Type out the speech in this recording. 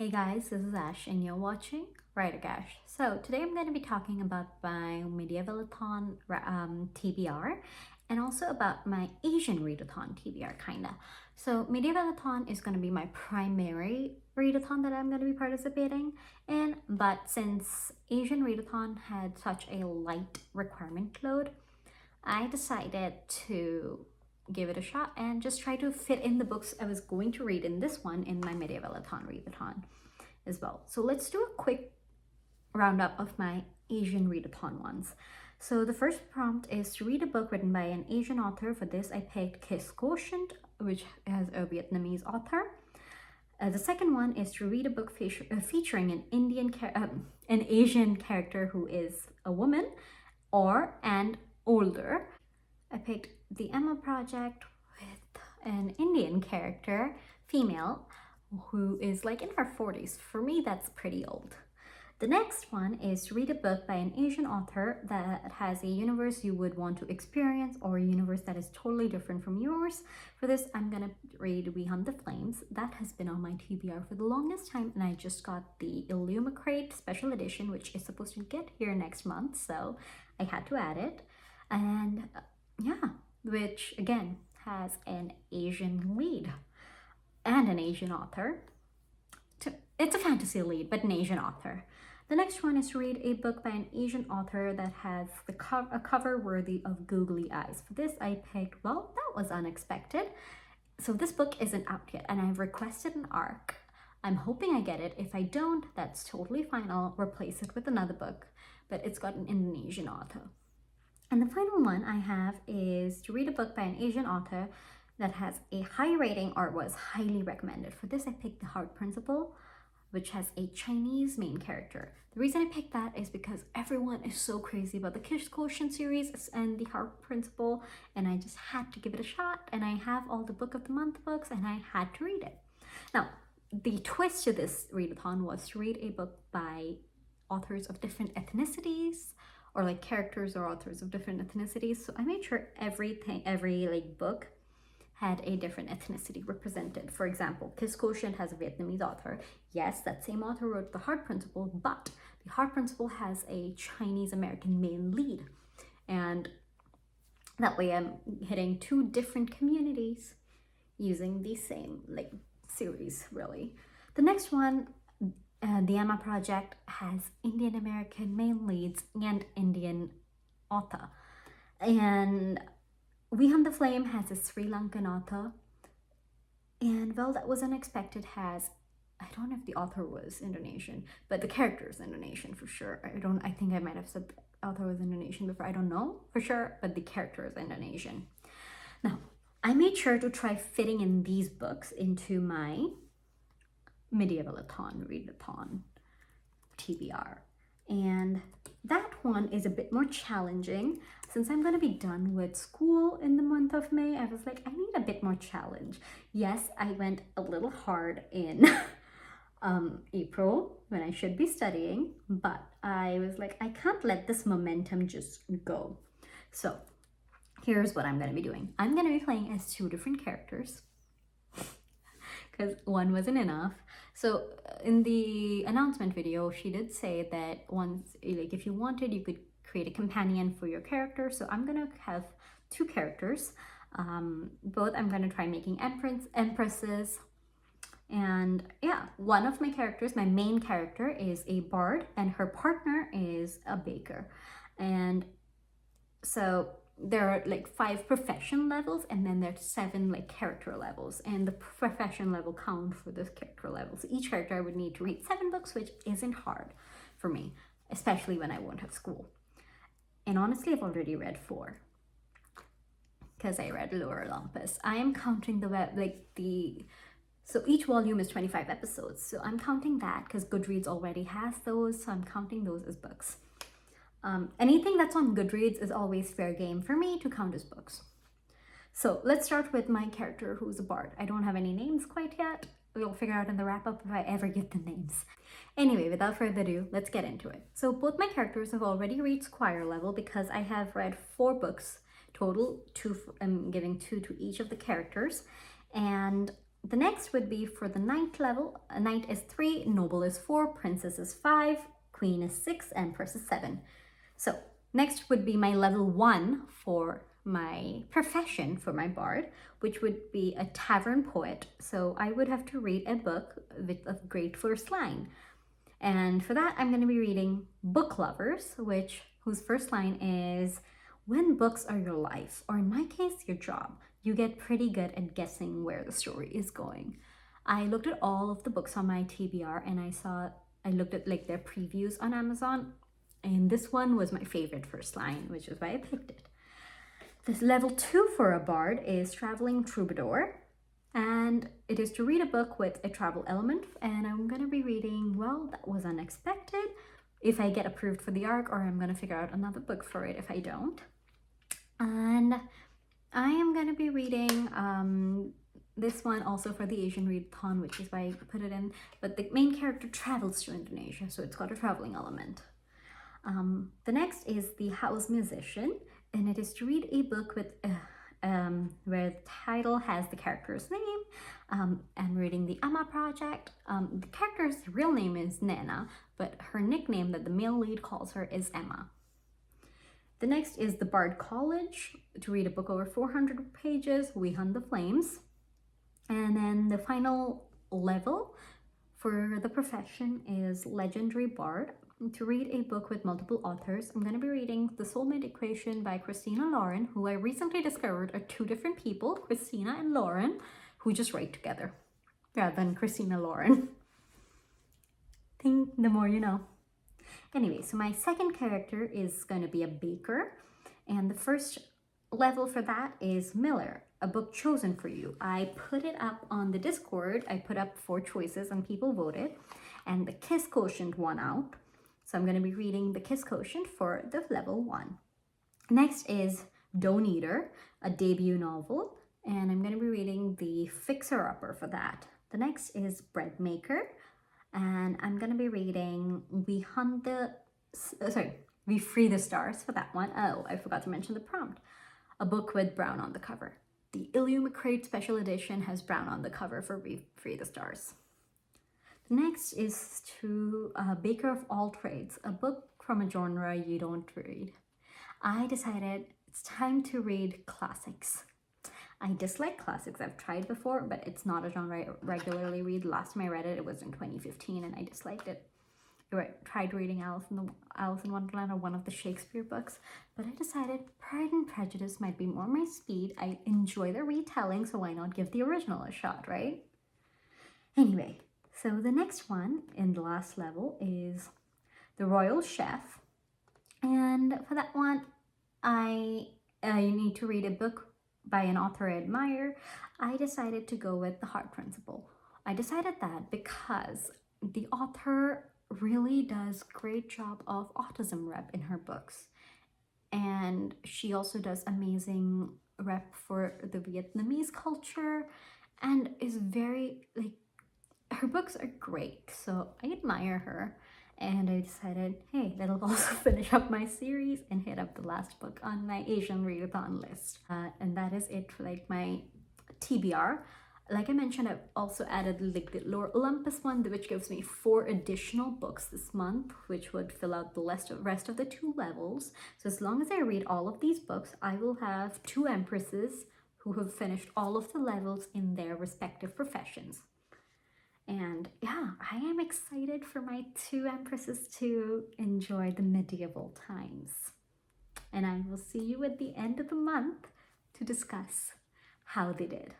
Hey guys, this is Ash and you're watching WriterGAsh. So today I'm going to be talking about my Medievalathon TBR and also about my Asian readathon TBR kinda. So Medievalathon is going to be my primary readathon that I'm going to be participating in, but since Asian readathon had such a light requirement load, I decided to give it a shot and just try to fit in the books I was going to read in this one in my Medievalathon readathon as well. So let's do a quick roundup of my Asian readathon ones. So the first prompt is to read a book written by an Asian author. For this, I picked Kiss Quotient, which has a Vietnamese author. The second one is to read a book featuring an Asian character who is a woman and older. I picked The Emma Project with an Indian character, female, who is like in her 40s. For me, that's pretty old. The next one is to read a book by an Asian author that has a universe you would want to experience or a universe that is totally different from yours. For this, I'm gonna read We Hunt the Flames. That has been on my TBR for the longest time, and I just got the Illumicrate special edition, which is supposed to get here next month, so I had to add it. And yeah, which again has an Asian lead and an Asian author. It's a fantasy lead, but an Asian author. The next one is to read a book by an Asian author that has a cover worthy of googly eyes. For this, I picked, well, that was unexpected. So this book isn't out yet, and I've requested an ARC. I'm hoping I get it. If I don't, that's totally fine. I'll replace it with another book, but it's got an Indonesian author. And the final one I have is to read a book by an Asian author that has a high rating or was highly recommended. For this, I picked The Heart Principle, which has a Chinese main character. The reason I picked that is because everyone is so crazy about the Kiss Quotient series and The Heart Principle, and I just had to give it a shot, and I have all the Book of the Month books, and I had to read it. Now, the twist to this readathon was to read a book by authors of different ethnicities, or like characters or authors of different ethnicities. So I made sure every like book had a different ethnicity represented. For example, Kiss Quotient has a Vietnamese author. Yes, that same author wrote The Heart Principle, but The Heart Principle has a Chinese American main lead. And that way I'm hitting two different communities using the same like series, really. The next one, The Emma Project, has Indian American main leads and Indian author. And We Hunt the Flame has a Sri Lankan author. And well, that was unexpected, has, I don't know if the author was Indonesian, but the character is Indonesian for sure. I think I might have said the author was Indonesian before. I don't know for sure, but the character is Indonesian. Now, I made sure to try fitting in these books into my Medievalathon readathon TBR. And that one is a bit more challenging. Since I'm going to be done with school in the month of May, I was like, I need a bit more challenge. Yes, I went a little hard in April when I should be studying, but I was like, I can't let this momentum just go. So here's what I'm going to be doing. I'm going to be playing as two different characters because one wasn't enough. So in the announcement video, she did say that once, like if you wanted, you could create a companion for your character. So I'm gonna have two characters. Both I'm gonna try making empresses. And yeah, one of my characters, my main character, is a bard and her partner is a baker. And so there are like 5 profession levels, and then there's 7 like character levels, and the profession level count for this character level. So each character I would need to read 7 books, which isn't hard for me, especially when I won't have school. And honestly, I've already read 4 because I read Lower Olympus. I am counting so each volume is 25 episodes, so I'm counting that because Goodreads already has those, so I'm counting those as books. Anything that's on Goodreads is always fair game for me to count as books. So let's start with my character who's a bard. I don't have any names quite yet. We'll figure out in the wrap-up if I ever get the names. Anyway, without further ado, let's get into it. So both my characters have already reached Squire level because I have read 4 books total. I'm giving 2 to each of the characters. And The next would be for the knight level. A knight is 3, noble is 4, princess is 5, queen is 6, empress is 7. So next would be my level 1 for my profession for my bard, which would be a tavern poet. So I would have to read a book with a great first line. And for that, I'm going to be reading Book Lovers, whose first line is, when books are your life, or in my case, your job, you get pretty good at guessing where the story is going. I looked at all of the books on my TBR and I looked at like their previews on Amazon, and this one was my favorite first line, which is why I picked it. This level 2 for a bard is Traveling Troubadour, and it is to read a book with a travel element, and I'm going to be reading, well, that was unexpected, if I get approved for the arc, or I'm going to figure out another book for it if I don't. And I am going to be reading this one also for the Asian readathon, which is why I put it in, but the main character travels to Indonesia, so it's got a traveling element. The next is The House Musician, and it is to read a book with where the title has the character's name. I'm reading the Amma Project. The character's real name is Nena, but her nickname that the male lead calls her is Emma. The next is The Bard College, to read a book over 400 pages, We Hunt the Flames. And then the final level for the profession is Legendary Bard, to read a book with multiple authors. I'm going to be reading The Soulmate Equation by Christina Lauren, who I recently discovered are 2 different people, Christina and Lauren, who just write together rather than Christina Lauren. Think the more you know. Anyway, so my second character is going to be a baker, and the first level for that is Miller, a book chosen for you. I put it up on the Discord. I put up 4 choices and people voted, and the Kiss Quotient won out. So I'm going to be reading the Kiss Quotient for the level 1. Next is Don't Eater, a debut novel, and I'm going to be reading the Fixer Upper for that. The next is Bread Maker, and I'm going to be reading We Free the Stars for that one. Oh, I forgot to mention the prompt. A book with brown on the cover. The Illumicrate Special Edition has brown on the cover for We Free the Stars. Next is to Baker of All Trades, a book from a genre you don't read. I decided it's time to read classics. I dislike classics. I've tried before, but it's not a genre I regularly read. Last time I read it, it was in 2015, and I disliked it. I tried reading Alice in Wonderland or one of the Shakespeare books, but I decided Pride and Prejudice might be more my speed. I enjoy the retelling, so why not give the original a shot, right? Anyway, so the next one in the last level is The Royal Chef. And for that one, I need to read a book by an author I admire. I decided to go with The Heart Principle. I decided that because the author really does great job of autism rep in her books. And she also does amazing rep for the Vietnamese culture and is very, like, her books are great, so I admire her, and I decided, hey, that'll also finish up my series and hit up the last book on my Asian readathon list. And that is it for like my TBR. Like I mentioned, I've also added like the Lore Olympus one, which gives me 4 additional books this month, which would fill out the rest of the 2 levels. So as long as I read all of these books, I will have 2 empresses who have finished all of the levels in their respective professions. And yeah, I am excited for my 2 empresses to enjoy the medieval times. And I will see you at the end of the month to discuss how they did.